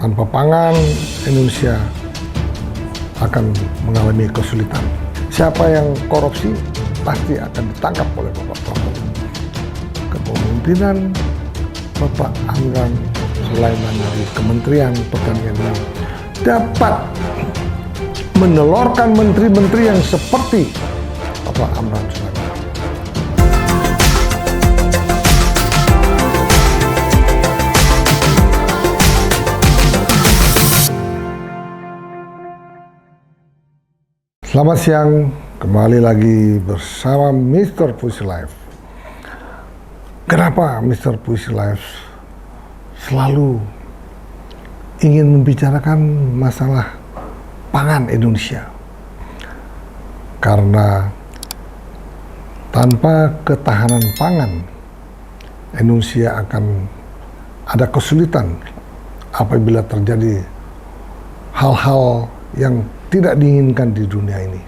Tanpa pangan, Indonesia akan mengalami kesulitan. Siapa yang korupsi pasti akan ditangkap oleh Bapak Prabowo. Kepemimpinan Bapak Amran Sulaiman dari Kementerian Pertanian ini dapat menelurkan menteri-menteri yang seperti Bapak Amran Sulaiman. Selamat siang, kembali lagi bersama Mr. Puisi Live. Kenapa Mr. Puisi Live selalu ingin membicarakan masalah pangan Indonesia? Karena tanpa ketahanan pangan, Indonesia akan ada kesulitan apabila terjadi hal-hal yang tidak diinginkan di dunia ini.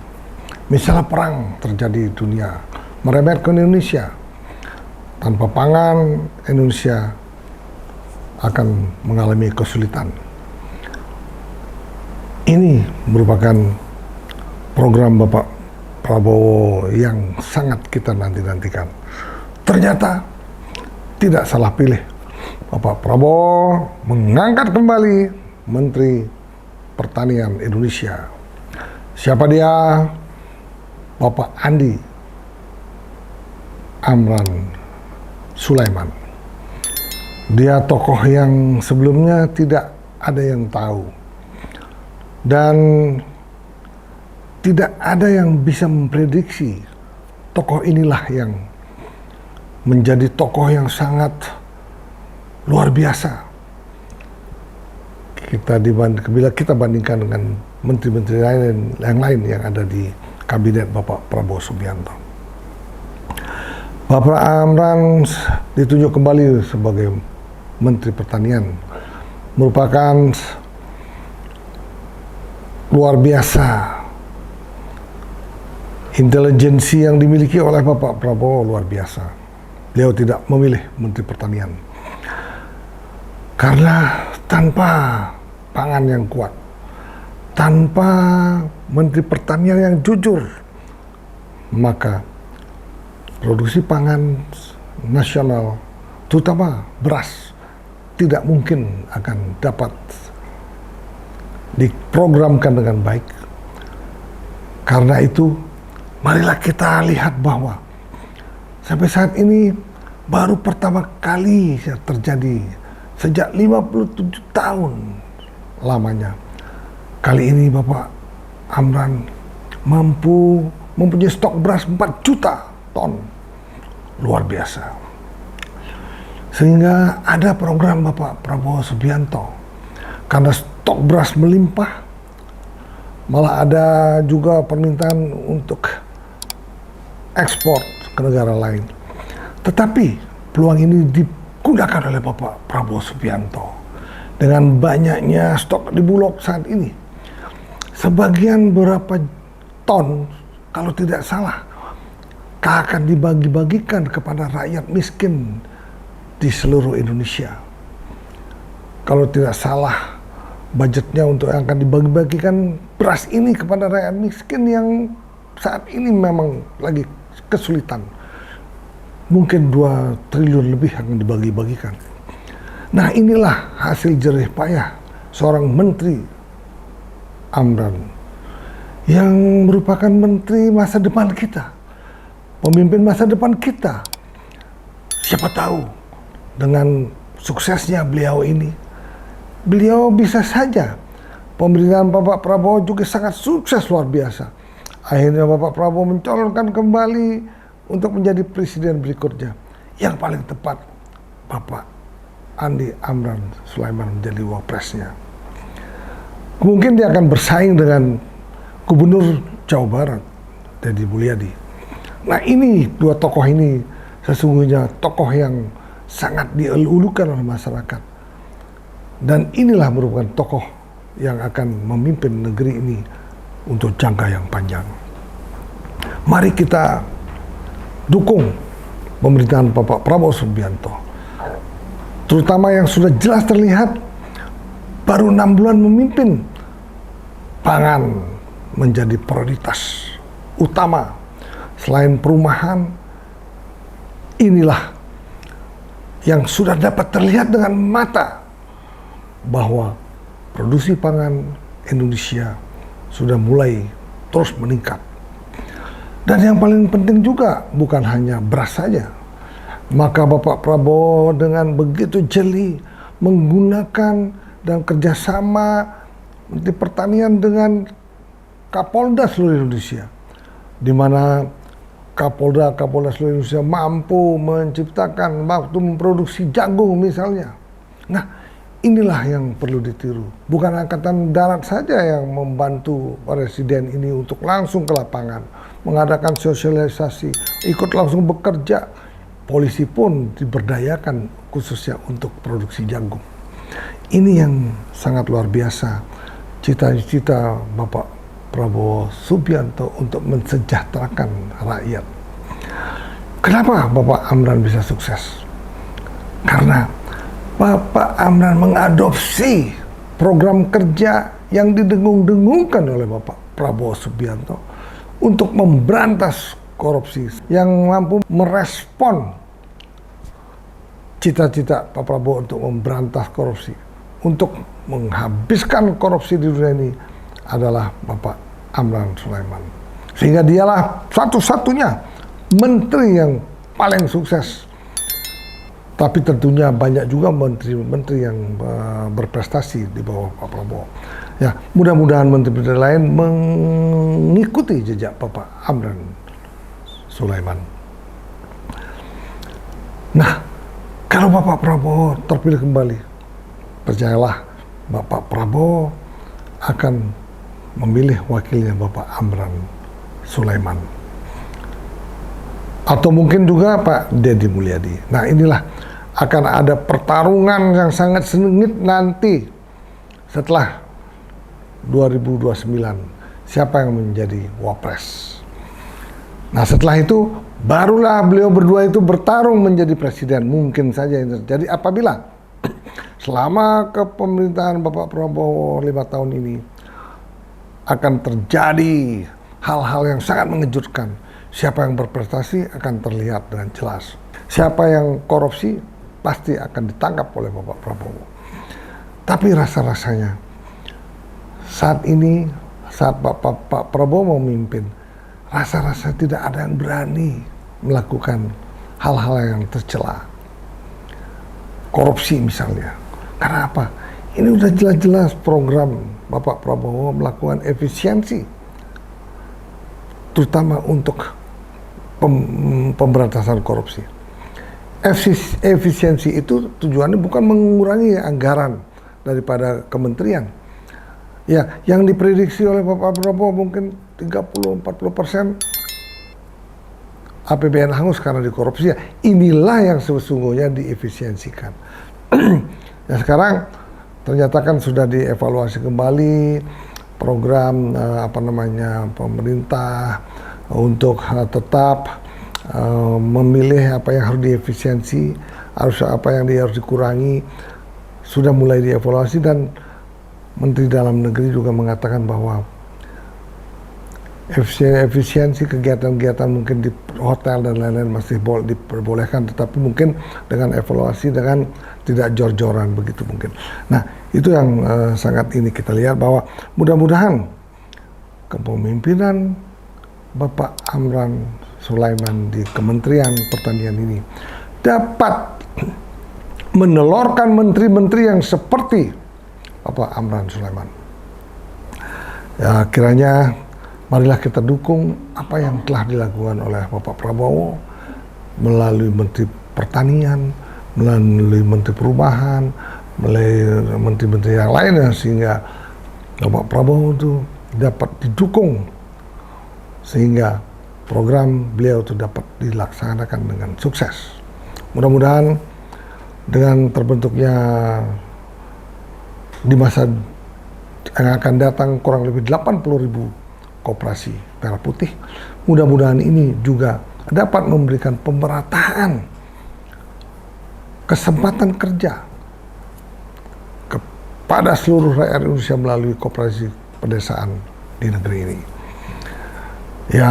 Misalnya perang terjadi di dunia, merembet ke Indonesia. Tanpa pangan, Indonesia akan mengalami kesulitan. Ini merupakan program Bapak Prabowo yang sangat kita nanti-nantikan. Ternyata tidak salah pilih. Bapak Prabowo mengangkat kembali Menteri Pertanian Indonesia. Siapa dia? Bapak Andi Amran Sulaiman. Dia tokoh yang sebelumnya tidak ada yang tahu. Dan tidak ada yang bisa memprediksi tokoh inilah yang menjadi tokoh yang sangat luar biasa. Bila kita bandingkan dengan menteri-menteri yang lain yang ada di kabinet Bapak Prabowo Subianto. Bapak Amran ditunjuk kembali sebagai Menteri Pertanian, merupakan luar biasa intelijensi yang dimiliki oleh Bapak Prabowo, luar biasa. Beliau tidak memilih Menteri Pertanian karena tanpa pangan yang kuat, tanpa Menteri Pertanian yang jujur, maka produksi pangan nasional, terutama beras, tidak mungkin akan dapat diprogramkan dengan baik. Karena itu, marilah kita lihat bahwa sampai saat ini baru pertama kali terjadi sejak 57 tahun lamanya. Kali ini Bapak Amran mempunyai stok beras 4 juta ton. Luar biasa. Sehingga ada program Bapak Prabowo Subianto. Karena stok beras melimpah, malah ada juga permintaan untuk ekspor ke negara lain. Tetapi peluang ini digunakan oleh Bapak Prabowo Subianto. Dengan banyaknya stok di Bulog saat ini, sebagian berapa ton, kalau tidak salah, akan dibagi-bagikan kepada rakyat miskin di seluruh Indonesia. Kalau tidak salah, budgetnya untuk yang akan dibagi-bagikan beras ini kepada rakyat miskin yang saat ini memang lagi kesulitan. Mungkin 2 triliun lebih akan dibagi-bagikan. Nah, inilah hasil jerih payah seorang Menteri Amran yang merupakan menteri masa depan kita, pemimpin masa depan kita. Siapa tahu dengan suksesnya beliau ini, beliau bisa saja pemerintahan Bapak Prabowo juga sangat sukses luar biasa. Akhirnya Bapak Prabowo mencalonkan kembali untuk menjadi presiden berikutnya. Yang paling tepat, Bapak Andi Amran Sulaiman menjadi wapresnya. Mungkin dia akan bersaing dengan Gubernur Jawa Barat, Deddy Mulyadi. Nah, ini 2 tokoh ini sesungguhnya tokoh yang sangat dielulukan oleh masyarakat. Dan inilah merupakan tokoh yang akan memimpin negeri ini untuk jangka yang panjang. Mari kita dukung pemerintahan Bapak Prabowo Subianto, terutama yang sudah jelas terlihat baru 6 bulan memimpin, pangan menjadi prioritas utama. Selain perumahan, inilah yang sudah dapat terlihat dengan mata bahwa produksi pangan Indonesia sudah mulai terus meningkat. Dan yang paling penting juga bukan hanya beras saja. Maka Bapak Prabowo dengan begitu jeli menggunakan dan kerjasama Menteri Pertanian dengan Kapolda seluruh Indonesia, di mana Kapolda seluruh Indonesia mampu menciptakan waktu memproduksi jagung misalnya. Nah, inilah yang perlu ditiru. Bukan Angkatan Darat saja yang membantu Presiden ini untuk langsung ke lapangan, mengadakan sosialisasi, ikut langsung bekerja. Polisi pun diberdayakan khususnya untuk produksi jagung. Ini yang sangat luar biasa, cita-cita Bapak Prabowo Subianto untuk mensejahterakan rakyat. Kenapa Bapak Amran bisa sukses? Karena Bapak Amran mengadopsi program kerja yang didengung-dengungkan oleh Bapak Prabowo Subianto untuk memberantas korupsi, yang mampu merespon cita-cita Pak Prabowo untuk memberantas korupsi, untuk menghabiskan korupsi di dunia ini adalah Bapak Amran Sulaiman. Sehingga dialah satu-satunya menteri yang paling sukses. Tapi tentunya banyak juga menteri-menteri yang berprestasi di bawah Pak Prabowo. Ya, mudah-mudahan menteri-menteri lain mengikuti jejak Bapak Amran Sulaiman. Nah, kalau Bapak Prabowo terpilih kembali, percayalah Bapak Prabowo akan memilih wakilnya Bapak Amran Sulaiman. Atau mungkin juga Pak Deddy Mulyadi. Nah, inilah akan ada pertarungan yang sangat sengit nanti setelah 2029. Siapa yang menjadi wapres? Nah, setelah itu barulah beliau berdua itu bertarung menjadi presiden. Mungkin saja yang terjadi apabila selama kepemerintahan Bapak Prabowo 5 tahun ini akan terjadi hal-hal yang sangat mengejutkan. Siapa yang berprestasi akan terlihat dengan jelas. Siapa yang korupsi pasti akan ditangkap oleh Bapak Prabowo. Tapi rasa-rasanya saat ini, saat Pak Prabowo memimpin, rasa-rasa tidak ada yang berani melakukan hal-hal yang tercela. Korupsi misalnya. Karena apa? Ini udah jelas-jelas program Bapak Prabowo melakukan efisiensi, terutama untuk pemberantasan korupsi. Efisiensi itu tujuannya bukan mengurangi anggaran daripada kementerian. Ya, yang diprediksi oleh Bapak Prabowo mungkin 30-40% APBN hangus karena dikorupsi. Ya, inilah yang sesungguhnya diefisiensikan. Ya, sekarang ternyata kan sudah dievaluasi kembali program pemerintah untuk tetap memilih apa yang harus diefisiensi, apa yang harus dikurangi. Sudah mulai dievaluasi dan Menteri Dalam Negeri juga mengatakan bahwa efisiensi kegiatan-kegiatan mungkin di hotel dan lain-lain masih diperbolehkan, tetapi mungkin dengan evaluasi, dengan tidak jor-joran begitu mungkin. Nah, itu yang sangat ini kita lihat bahwa mudah-mudahan kepemimpinan Bapak Amran Sulaiman di Kementerian Pertanian ini dapat menelorkan menteri-menteri yang seperti Bapak Amran Sulaiman. Ya, kiranya marilah kita dukung apa yang telah dilakukan oleh Bapak Prabowo melalui Menteri Pertanian, melalui Menteri Perubahan, melalui menteri-menteri yang lainnya, sehingga Bapak Prabowo itu dapat didukung sehingga program beliau itu dapat dilaksanakan dengan sukses. Mudah-mudahan dengan terbentuknya di masa yang akan datang kurang lebih 80.000 koperasi merah putih, mudah-mudahan ini juga dapat memberikan pemerataan kesempatan kerja pada seluruh rakyat Indonesia melalui koperasi pedesaan di negeri ini. Ya,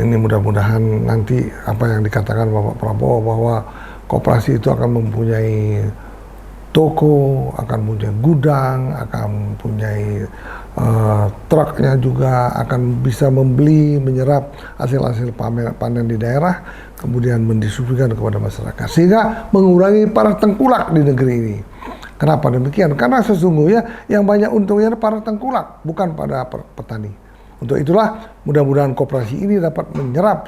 ini mudah-mudahan nanti apa yang dikatakan Bapak Prabowo bahwa koperasi itu akan mempunyai toko, akan punya gudang, akan mempunyai truknya juga, akan bisa membeli, menyerap hasil-hasil panen di daerah, kemudian mendistribusikan kepada masyarakat, sehingga mengurangi para tengkulak di negeri ini. Kenapa demikian? Karena sesungguhnya yang banyak untungnya para tengkulak, bukan pada petani. Untuk itulah mudah-mudahan koperasi ini dapat menyerap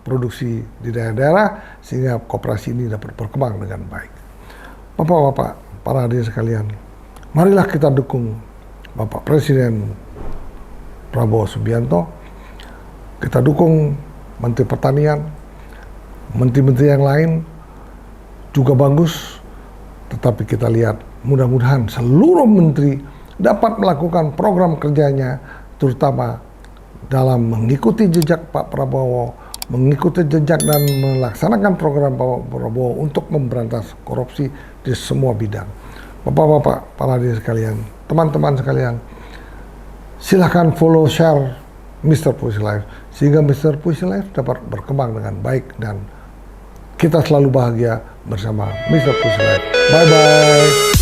produksi di daerah-daerah, sehingga koperasi ini dapat berkembang dengan baik. Bapak-bapak, para hadirin sekalian, marilah kita dukung Bapak Presiden Prabowo Subianto. Kita dukung Menteri Pertanian, menteri-menteri yang lain juga bagus, tetapi kita lihat mudah-mudahan seluruh menteri dapat melakukan program kerjanya, terutama dalam mengikuti jejak Pak Prabowo, mengikuti jejak dan melaksanakan program Pak Prabowo untuk memberantas korupsi di semua bidang. Bapak-bapak, para hadirin sekalian, teman-teman sekalian, silahkan follow, share Mr. Puisi Life, sehingga Mr. Puisi Life dapat berkembang dengan baik dan kita selalu bahagia bersama Mr. Puisi Life. Bye-bye.